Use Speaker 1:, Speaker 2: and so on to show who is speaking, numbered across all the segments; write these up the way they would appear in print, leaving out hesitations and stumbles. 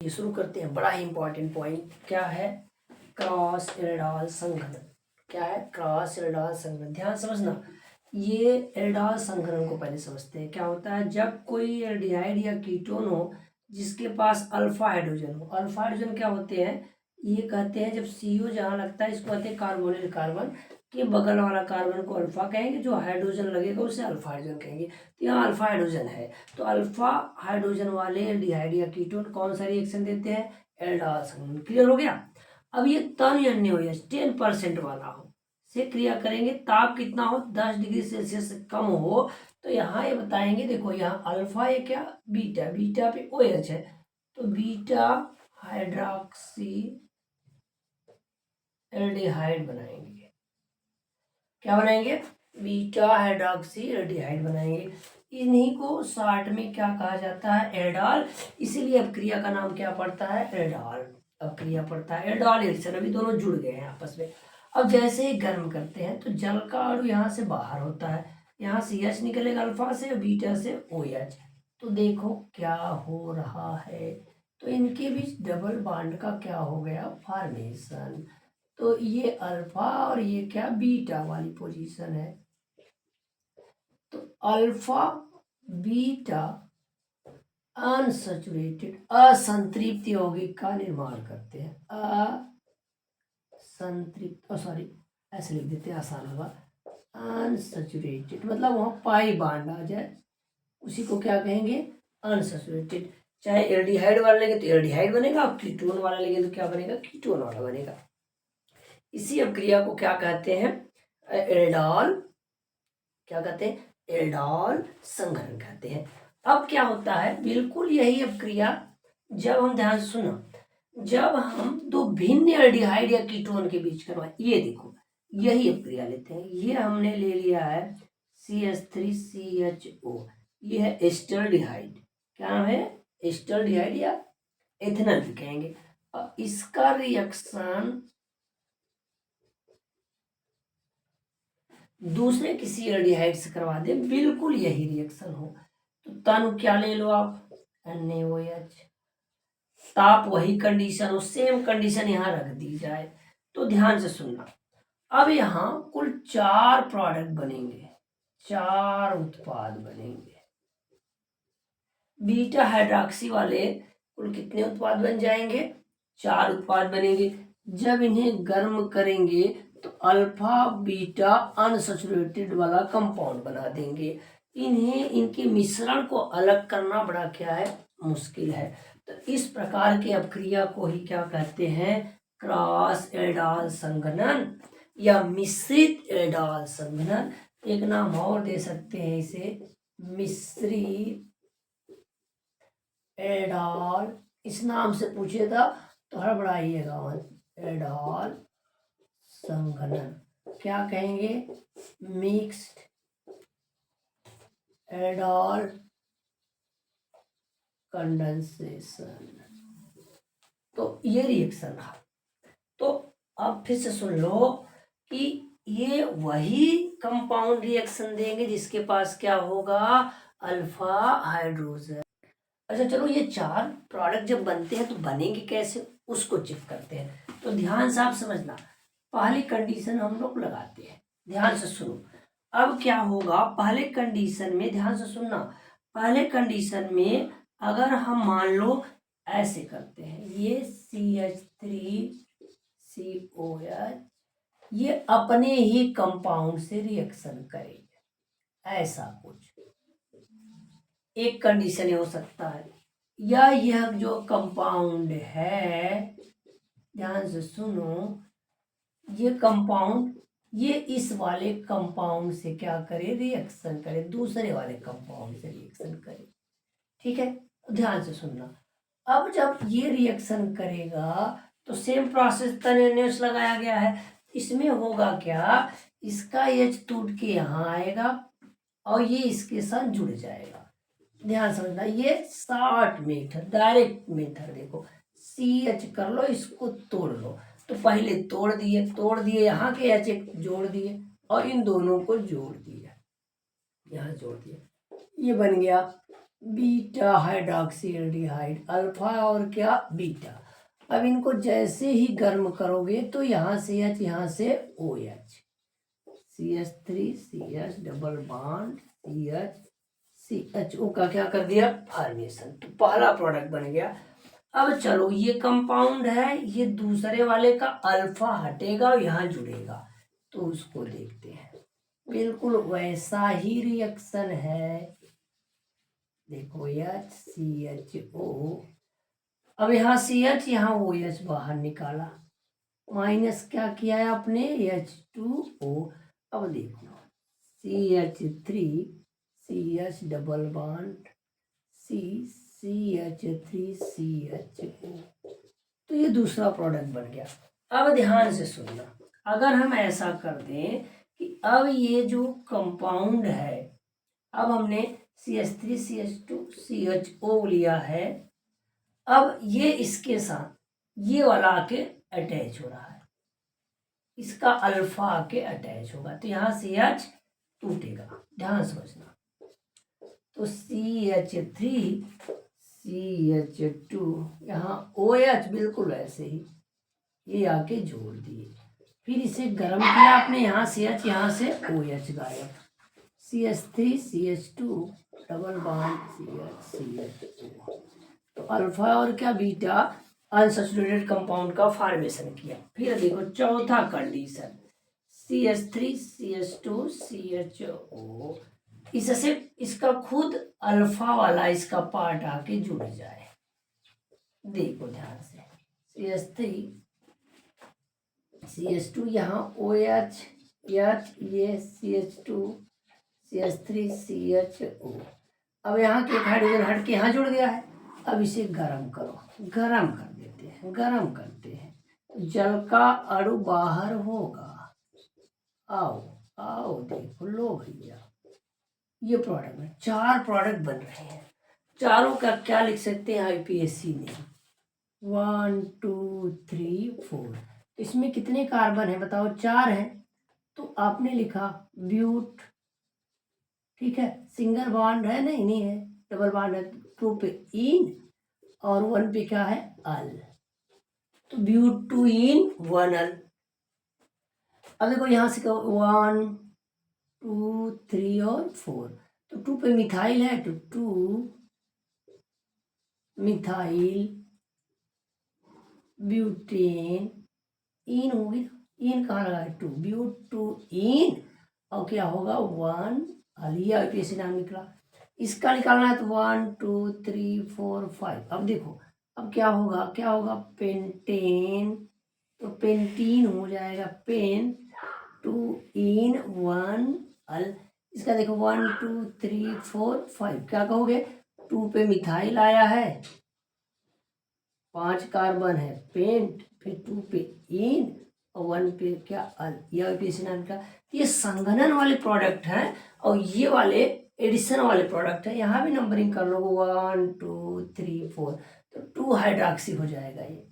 Speaker 1: ये शुरू करते हैं। बड़ा ही इंपॉर्टेंट पॉइंट क्या है, क्रॉस एल्डिहाइड संघनन। क्या है, क्रॉस एल्डिहाइड संघनन। ध्यान समझना, ये एल्डिहाइड संघनन को पहले समझते हैं। क्या होता है, जब कोई एल्डिहाइड या कीटोन हो जिसके पास अल्फा हाइड्रोजन हो। अल्फा हाइड्रोजन क्या होते हैं, ये कहते हैं जब CO जहाँ लगता है इसको कहते हैं कार्बोनिल कार्बन के बगल वाला कार्बन को अल्फा कहेंगे, जो हाइड्रोजन लगेगा उसे अल्फा हाइड्रोजन कहेंगे। तो यहाँ अल्फा हाइड्रोजन है, तो अल्फा हाइड्रोजन वाले एल्डिहाइड या कीटोन कौन सा रिएक्शन देते हैं, एल्डिहाइड संघनन। क्लियर हो गया। अब ये तन या NaOH 10% वाला हो से क्रिया करेंगे, ताप कितना हो, 10 डिग्री सेल्सियस से कम हो। तो यहाँ ये बताएंगे, देखो यहाँ अल्फा है क्या, बीटा, बीटा पे OH है, तो बीटा हाइड्रोक्सी एल्डिहाइड बनाएंगे। क्या बनाएंगे, बीटा हाइड्रोक्सी एल्डिहाइड बनाएंगे। इन्हीं को शॉर्ट में क्या कहा जाता है, एल्डॉल। इसीलिए अब क्रिया का नाम क्या पड़ता है, एल्डॉल। अब क्रिया पड़ता है एल्डॉल रिएक्शन। अभी दोनों जुड़ गए हैं आपस में। अब जैसे ही गर्म करते हैं तो जल का अणु यहाँ से बाहर होता है, यहाँ से H निकलेगा अल्फा से, बीटा से OH। तो देखो क्या हो रहा है, तो इनके बीच डबल बॉन्ड का क्या हो गया, फॉर्मेशन। तो ये अल्फा और ये क्या, बीटा वाली पोजीशन है। तो अल्फा बीटा अनसैचुरेटेड असंतृप्त यौगिक का निर्माण करते हैं। असंतृप्त, सॉरी ऐसे लिख देते हैं, आसान होगा। अनसैचुरेटेड मतलब वहां पाई बॉन्ड आ जाए, उसी को क्या कहेंगे, अनसैचुरेटेड। चाहे एल्डिहाइड वाला लेंगे तो एल्डिहाइड बनेगा, और कीटोन वाला लेंगे तो क्या बनेगा, कीटोन वाला बनेगा। इसी अभिक्रिया को क्या कहते हैं, एल्डॉल। क्या कहते हैं, एल्डॉल संघनन कहते हैं। अब क्या होता है, बिल्कुल यही अभिक्रिया जब हम, ध्यान से सुनो, जब हम दो भिन्न एल्डिहाइड या कीटोन के बीच करवाएं, ये देखो यही अभिक्रिया लेते हैं। ये हमने ले लिया है CH3CHO, ये है एस्टल्डिहाइड। क्या नाम है, एस्टल्डिहाइड या एथेनॉल भी कहेंगे। अब इसका रिएक्शन दूसरे किसी एल्डिहाइड से करवा दे, बिल्कुल यही रिएक्शन हो, तो तनु क्या ले लो आप, NaOH। ताप वही कंडीशन हो, सेम कंडीशन यहाँ रख दी जाए। तो ध्यान से सुनना, अब यहाँ कुल 4 प्रोडक्ट बनेंगे, 4 उत्पाद बनेंगे। बीटा हाइड्रोक्सी वाले कुल कितने उत्पाद बन जाएंगे, 4 उत्पाद बनेंगे। जब इन्हें गर्म करेंगे तो अल्फा बीटा अनसैचुरेटेड वाला कंपाउंड बना देंगे। इन्हें, इनके मिश्रण को अलग करना बड़ा क्या है, मुश्किल है। तो इस प्रकार की अभिक्रिया को ही क्या कहते हैं, क्रॉस एल्डिहाइड संघनन या मिश्रित एल्डिहाइड संघनन। एक नाम और दे सकते हैं इसे, मिश्रित एल्डिहाइड। इस नाम से पूछेगा तो हड़बड़ाइएगा मत, एल्डिहाइड संघनन। क्या कहेंगे, मिक्स्ड एल्डिहाइड कंडेंसेशन। तो ये रिएक्शन रहा। तो अब फिर से सुन लो कि ये वही कंपाउंड रिएक्शन देंगे जिसके पास क्या होगा, अल्फा हाइड्रोजन। अच्छा चलो, ये 4 प्रोडक्ट जब बनते हैं तो बनेंगे कैसे, उसको चेक करते हैं। तो ध्यान से आप समझना, पहली कंडीशन हम लोग लगाते हैं, ध्यान से सुनो। अब क्या होगा, पहले कंडीशन में, ध्यान से सुनना, पहले कंडीशन में अगर हम मान लो ऐसे करते हैं, ये CH3COH ये अपने ही कंपाउंड से रिएक्शन करेंगे, ऐसा कुछ एक कंडीशन हो सकता है। या यह जो कंपाउंड है, ध्यान से सुनो, ये कंपाउंड ये इस वाले कंपाउंड से क्या करे, रिएक्शन करे, दूसरे वाले कंपाउंड से रिएक्शन करे। ठीक है, ध्यान से सुनना। अब जब ये रिएक्शन करेगा तो सेम प्रोसेस तनेस लगाया गया है, इसमें होगा क्या, इसका H टूट के यहाँ आएगा और ये इसके साथ जुड़ जाएगा। ध्यान समझना, ये शॉर्ट मेथड, डायरेक्ट मेथड। देखो CH कर लो, इसको तोड़ लो। तो पहले तोड़ दिए यहाँ के H एक जोड़ दिए और इन दोनों को जोड़ दिया, यहाँ जोड़ दिया, ये बन गया बीटा हाइड्रोक्सी एल्डिहाइड, अल्फा और क्या बीटा। अब इनको जैसे ही गर्म करोगे तो यहाँ से एच, यहाँ से O H, CH3 CH double bond CH CHO का क्या कर दिया फॉर्मेशन, तो पहला प्रोडक्ट बन गया। अब चलो ये कंपाउंड है, ये दूसरे वाले का अल्फा हटेगा और यहाँ जुड़ेगा, तो उसको देखते हैं। बिल्कुल वैसा ही रिएक्शन है, देखो HCHO। अब यहाँ CH, यहाँ OH बाहर निकाला, माइनस क्या किया है आपने H2O। अब देखो CH3 CH double bond CH3 CHO, तो ये दूसरा प्रोडक्ट बन गया। अब ध्यान से सुनना, अगर हम ऐसा कर दें कि अब ये जो कंपाउंड है, अब हमने CH3 CH2 CHO लिया है, अब ये इसके साथ ये वाला आके अटैच हो रहा है, इसका अल्फा आके अटैच होगा, तो यहाँ CH टूटेगा, ध्यान समझना। तो CH3 CH2, यहाँ OH बिल्कुल ऐसे ही ये आके जोड़ दिए, फिर इसे गर्म किया आपने, यहाँ CH, यहाँ से OH गायब, CH3 CH2 double bond CH तो अल्फा और क्या बीटा अनसैचुरेटेड कंपाउंड का फॉर्मेशन किया। फिर देखो चौथा कंडीशन CH3 CH2 CHO, इससे इसका खुद अल्फा वाला इसका पार्ट आके जुड़ जाए, देखो ध्यान से CH3 CH2 यहाँ OH H, ये CH2 CH3 CHO, अब यहाँ के हाइड्रोजन हट के यहाँ जुड़ गया है। अब इसे गर्म करो, गर्म कर देते हैं, गर्म करते हैं, जल का अणु बाहर होगा, आओ आओ देखो लो भैया, ये प्रोडक्ट में 4 प्रोडक्ट बन रहे हैं। चारों का क्या लिख सकते हैं IPSC में 1 2 3 4, इसमें कितने कार्बन है बताओ, 4 है, तो आपने लिखा ब्यूट, ठीक है, सिंगल बॉन्ड है नहीं है, डबल बॉन्ड है, 2 पे इन और 1 पे क्या है अल, तो ब्यूट 2 इन 1 अल। अब देखो यहाँ से 1 2 3 और 4, तो 2 पे मिथाइल है, तो 2 मिथाइल ब्यूटेन, इन होगी, इन कहाँ लगा है 2, ब्यूट 2 इन और क्या होगा 1 अल, ये IPSC नाम निकला। इसका निकालना है तो 1 2 3 4 5। अब देखो अब क्या होगा, क्या होगा पेंटेन, तो पेंटीन हो जाएगा, पेन 2 इन 1 अल, इसका देखो 1 2 3 4 5, क्या कहोगे 2 पे मिथाइल आया है, 5 कार्बन है पेंट, फिर 2 पे इन और 1 पे क्या अल, यह IPSC नाम का। ये संघनन वाले प्रोडक्ट हैं और ये वाले एडिशन वाले प्रोडक्ट है। यहाँ भी नंबरिंग कर लो 1 2 3 4, तो 2 हाइड्रोक्सी हो जाएगा, ये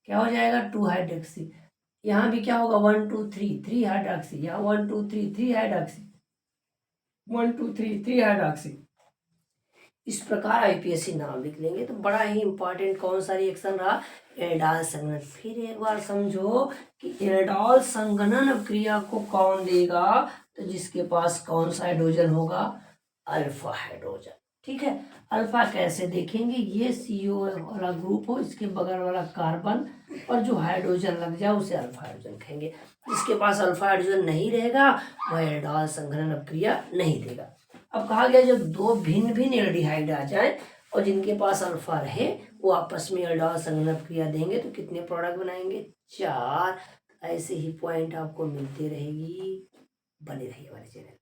Speaker 1: क्या हो जाएगा 2 हाइड्रोक्सी। यहाँ भी क्या होगा 1 2 3 3 हाइड्रोक्सी, यहाँ 1 2 3 3 हाइड्रोक्सी, 1 2 3 3 हाइड्रोक्सी। इस प्रकार IPSC नाम लिख लेंगे तो बड़ा ही इंपॉर्टेंट कौन सा रिएक्शन रहा, एल्डाल संघनन। फिर एक बार समझो कि एल्डाल संघनन क्रिया को कौन देगा, तो जिसके पास कौन सा हाइड्रोजन होगा, अल्फा हाइड्रोजन, ठीक है। अल्फा कैसे देखेंगे, ये CO वाला ग्रुप हो, इसके बगल वाला कार्बन और जो हाइड्रोजन लग जाए उसे अल्फा हाइड्रोजन कहेंगे। जिसके पास अल्फा हाइड्रोजन नहीं रहेगा वह एल्डाल संघनन क्रिया नहीं देगा। अब कहा गया जब 2 भिन्न भिन्न एल्डिहाइड आ जाए और जिनके पास अल्फा रहे वो आपस में एल्डाल संघनन क्रिया देंगे तो कितने प्रोडक्ट बनाएंगे, 4। ऐसे ही पॉइंट आपको मिलते रहेगी, बने रहिए हमारे चैनल।